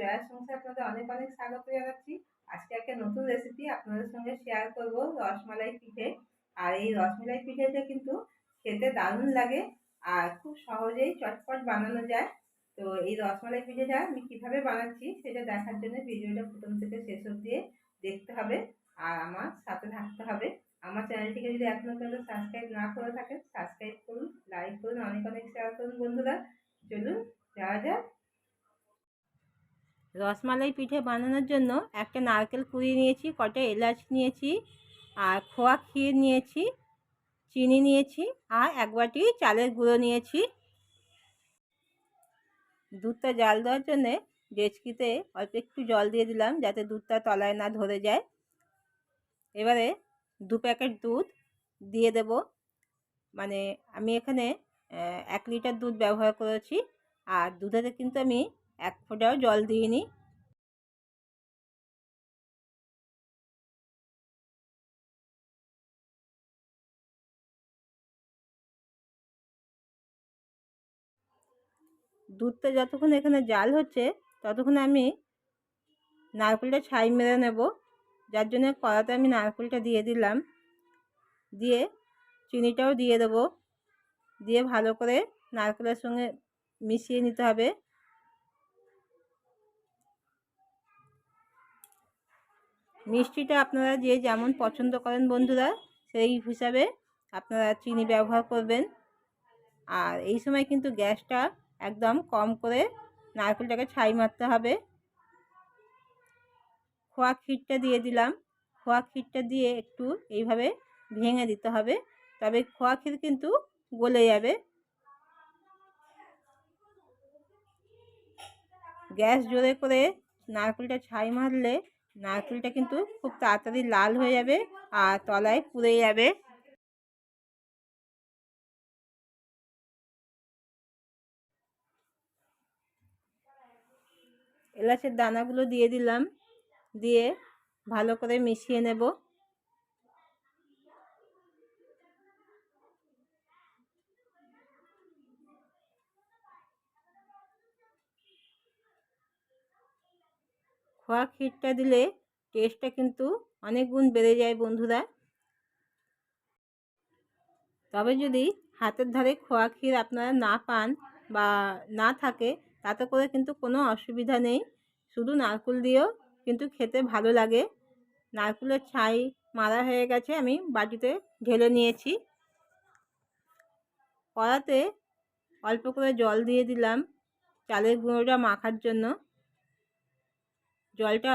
জয়া সংসারে আপনাদের অনেক অনেক স্বাগত জানাচ্ছি। আজকে একটা নতুন রেসিপি আপনাদের সঙ্গে শেয়ার করব, রসমালাই পিঠে। আর এই রসমালাই পিঠেটা কিন্তু খেতে দারুণ লাগে আর খুব সহজেই চটপট বানানো যায়। তো এই রসমালাই পিঠেটা আমি কিভাবে বানাচ্ছি সেটা দেখার জন্য ভিডিওটা প্রথম থেকে শেষ অবধি দেখতে হবে আর আমার সাথে থাকতে হবে। আমার চ্যানেলটিকে যদি এখনো পর্যন্ত সাবস্ক্রাইব না করে থাকেন, সাবস্ক্রাইব করুন, লাইক করুন, অনেক অনেক শেয়ার করুন বন্ধুরা। চলুন যাওয়া যাক। রসমালাই পিঠে বানানোর জন্য একটা নারকেল কুড়িয়ে নিয়েছি, কটা এলাচ নিয়েছি, আর খোয়া ক্ষীর নিয়েছি, চিনি নিয়েছি, আর এক বাটি চালের গুঁড়ো নিয়েছি। দুধটা জাল দেওয়ার জন্যে ডেচকিতে অল্প একটু জল দিয়ে দিলাম যাতে দুধটা তলায় না ধরে যায়। এবারে 2 প্যাকেট দুধ দিয়ে দেব। মানে আমি এখানে 1 লিটার দুধ ব্যবহার করেছি, আর দুধেতে কিন্তু আমি 1 ফোঁটাও জল দিইনি। দুধটা যতক্ষণ এখানে জাল হচ্ছে ততক্ষণ আমি নারকেলটা ছাই মেরে নেব, যার জন্য কড়াতে আমি নারকেলটা দিয়ে দিলাম। দিয়ে চিনিটাও দিয়ে দেব, দিয়ে ভালো করে নারকেলের সঙ্গে মিশিয়ে নিতে হবে। মিষ্টিটা আপনারা যে যেমন পছন্দ করেন বন্ধুরা, সেই হিসাবে আপনারা চিনি ব্যবহার করবেন। আর এই সময় কিন্তু গ্যাসটা একদম কম করে নারকেলটাকে ছাই মারতে হবে। খোয়া ক্ষীরটা দিয়ে দিলাম। খোয়া ক্ষীরটা দিয়ে একটু এইভাবে ভেঙে দিতে হবে, তবে খোয়া ক্ষীর কিন্তু গলে যাবে। গ্যাস জোরে করে নারকেলটা ছাই মারলে নারকেলটা কিন্তু খুব তাড়াতাড়ি লাল হয়ে যাবে আর তলায় পুড়ে যাবে। এলাচের দানাগুলো দিয়ে দিলাম, দিয়ে ভালো করে মিশিয়ে নেব। খোয়া ক্ষীরটা দিলে টেস্টটা কিন্তু অনেক গুণ বেড়ে যায় বন্ধুরা। তবে যদি হাতের ধারে খোয়া ক্ষীর আপনারা না পান বা না থাকে, তাতে করে কিন্তু কোনো অসুবিধা নেই, শুধু নারকেল দিয়েও কিন্তু খেতে ভালো লাগে। নারকেলের ছাই মারা হয়ে গেছে, আমি বাটিতে ঢেলে নিয়েছি। কড়াতে অল্প করে জল দিয়ে দিলাম চালের গুঁড়োটা মাখার জন্য। জলটা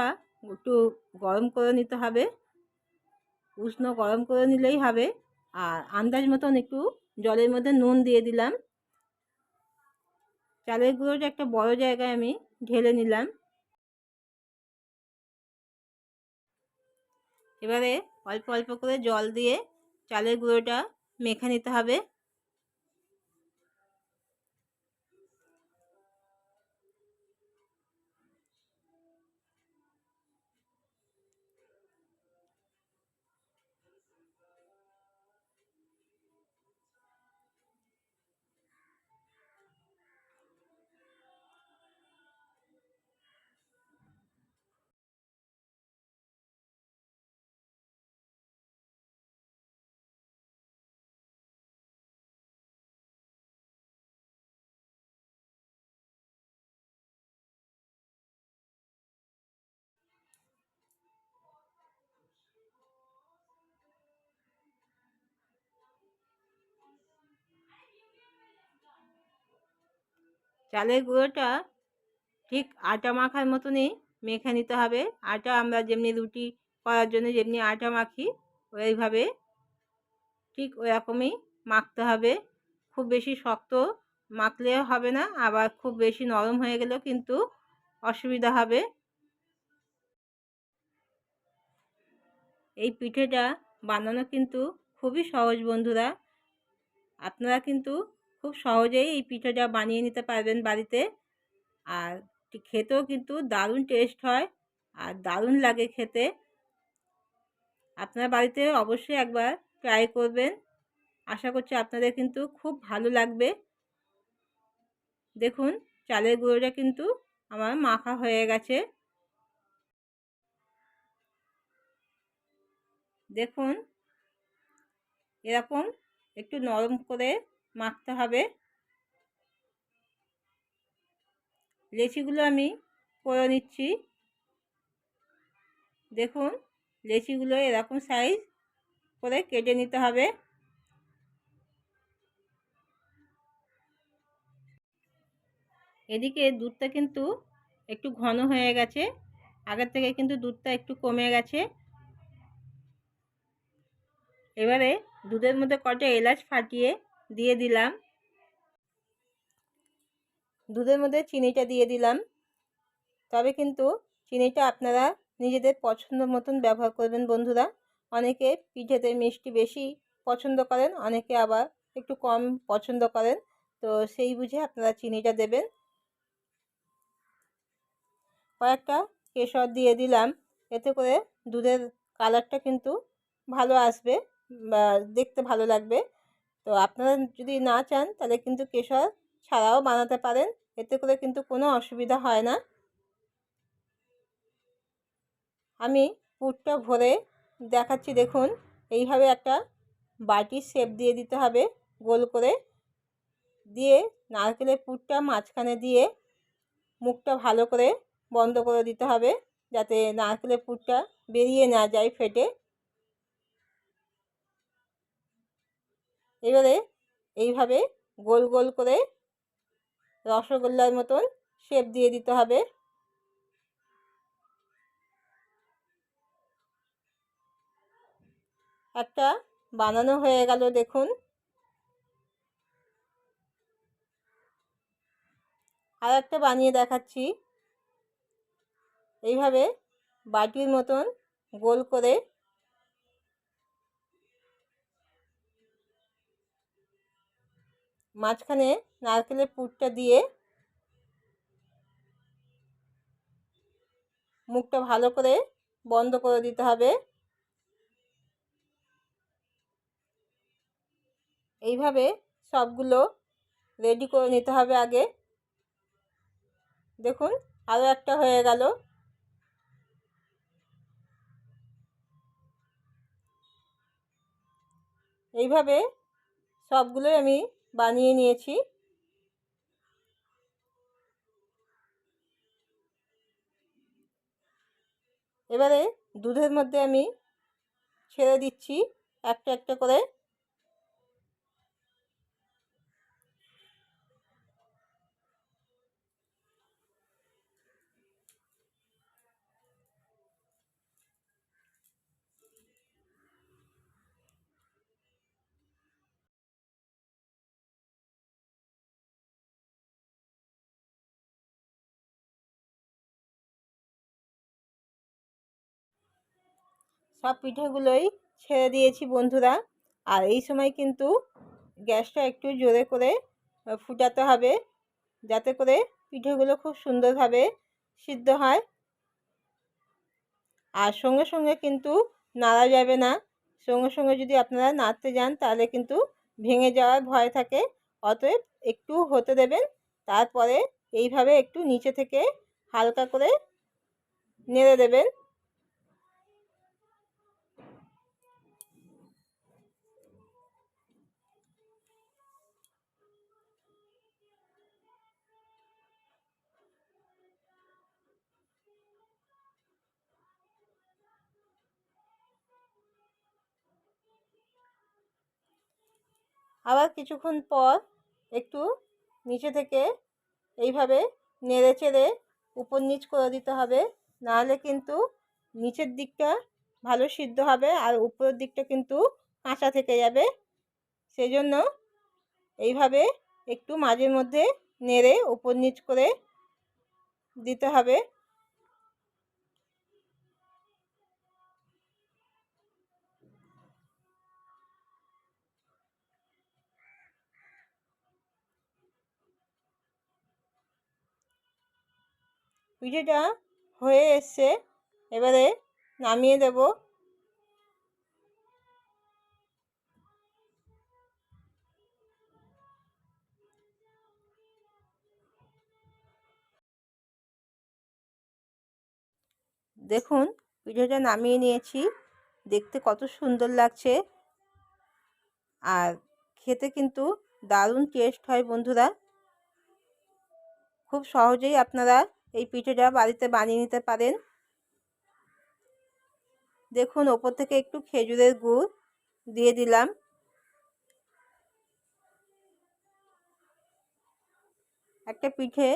একটু গরম করে নিতে হবে, উষ্ণ গরম করে নিলেই হবে। আর আন্দাজ মতন একটু জলের মধ্যে নুন দিয়ে দিলাম। চালের গুঁড়োটা একটা বড় জায়গায় আমি ঢেলে নিলাম। এবারে অল্প অল্প করে জল দিয়ে চালের গুঁড়োটা মেখে নিতে হবে। চালের গুঁড়োটা ঠিক আটা মাখার মতনই মেখে নিতে হবে। আটা আমরা যেমনি রুটি করার জন্য যেমনি আটা মাখি, ওইভাবে ঠিক ওরকমই মাখতে হবে। খুব বেশি শক্ত মাখলেও হবে না, আবার খুব বেশি নরম হয়ে গেলেও কিন্তু অসুবিধা হবে। এই পিঠেটা বানানো কিন্তু খুবই সহজ বন্ধুরা। আপনারা কিন্তু খুব সহজেই এই পিঠেটা বানিয়ে নিতে পারবেন বাড়িতে। আর খেতেও কিন্তু দারুণ টেস্ট হয় আর দারুণ লাগে খেতে। আপনারা বাড়িতে অবশ্যই একবার ট্রাই করবেন, আশা করছি আপনাদের কিন্তু খুব ভালো লাগবে। দেখুন চালের গুঁড়োটা কিন্তু আমার মাখা হয়ে গেছে। দেখুন এরকম একটু নরম করে মাখতে হবে। লেচিগুলো আমি করে নিচ্ছি। দেখুন লেচিগুলো এরকম সাইজ করে কেটে নিতে হবে। এদিকে দুধটা কিন্তু একটু ঘন হয়ে গেছে, আগের থেকে কিন্তু দুধটা একটু কমে গেছে। এবারে দুধের মধ্যে কটা এলাচ ফাটিয়ে দিয়ে দিলাম। দুধের মধ্যে চিনিটা দিয়ে দিলাম। তবে কিন্তু চিনিটা আপনারা নিজেদের পছন্দ মতন ব্যবহার করবেন বন্ধুরা। অনেকে পিঠেতে মিষ্টি বেশি পছন্দ করেন, অনেকে আবার একটু কম পছন্দ করেন, তো সেই বুঝে আপনারা চিনিটা দেবেন। কয়েকটা কেশর দিয়ে দিলাম, এতে করে দুধের কালারটা কিন্তু ভালো আসবে বা দেখতে ভালো লাগবে। তো আপনারা যদি না চান তাহলে কিন্তু কেশর ছাড়াও বানাতে পারেন, এতে করে কিন্তু কোনো অসুবিধা হয় না। আমি পুরটা ভরে দেখাচ্ছি। দেখুন এইভাবে একটা বাটির শেপ দিয়ে দিতে হবে গোল করে, দিয়ে নারকেলের পুরটা মাঝখানে দিয়ে মুখটা ভালো করে বন্ধ করে দিতে হবে, যাতে নারকেলের পুরটা বেরিয়ে না যায় ফেটে। এবারে এইভাবে গোল গোল করে রসগোল্লার মতন শেপ দিয়ে দিতে হবে। একটা বানানো হয়ে গেল। দেখুন আর একটা বানিয়ে দেখাচ্ছি। এইভাবে বাটির মতন গোল করে মাঝখানে নারকেলের পুরটা দিয়ে মুখটা ভালো করে বন্ধ করে দিতে হবে। এইভাবে সবগুলো রেডি করে নিতে হবে আগে। দেখুন আরও একটা হয়ে গেল। এইভাবে সবগুলোই আমি বানিয়ে নিয়েছি। এবারে দুধের মধ্যে আমি ছেড়ে দিচ্ছি একটা একটা করে। সব পিঠেগুলোই ছেড়ে দিয়েছি বন্ধুরা। আর এই সময় কিন্তু গ্যাসটা একটু জোরে করে ফুটাতে হবে, যাতে করে পিঠেগুলো খুব সুন্দরভাবে সিদ্ধ হয়। আর সঙ্গে সঙ্গে কিন্তু নাড়া যাবে না। সঙ্গে সঙ্গে যদি আপনারা নাড়তে যান তাহলে কিন্তু ভেঙে যাওয়ার ভয় থাকে। অতএব একটু হতে দেবেন, তারপরে এইভাবে একটু নিচে থেকে হালকা করে নেড়ে দেবেন। আবার কিছুক্ষণ পর একটু নিচে থেকে এইভাবে নেড়ে চেড়ে উপর নিচ করে দিতে হবে, নাহলে কিন্তু নিচের দিকটা ভালো সিদ্ধ হবে আর উপরের দিকটা কিন্তু কাঁচা থেকে যাবে। সেই জন্য এইভাবে একটু মাঝে মধ্যে নেড়ে উপর নিচ করে দিতে হবে। পিঠেটা হয়ে এসছে, এবারে নামিয়ে দেব। দেখুন পিঠেটা নামিয়ে নিয়েছি, দেখতে কত সুন্দর লাগছে আর খেতে কিন্তু দারুণ টেস্ট হয় বন্ধুরা। খুব সহজেই আপনারা এই পিঠেটা বাড়িতে বানিয়ে নিতে পারেন। দেখুন ওপর থেকে একটু খেজুরের গুড় দিয়ে দিলাম। একটা পিঠে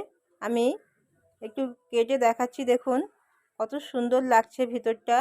আমি একটু কেটে দেখাচ্ছি, দেখুন কত সুন্দর লাগছে ভিতরটা।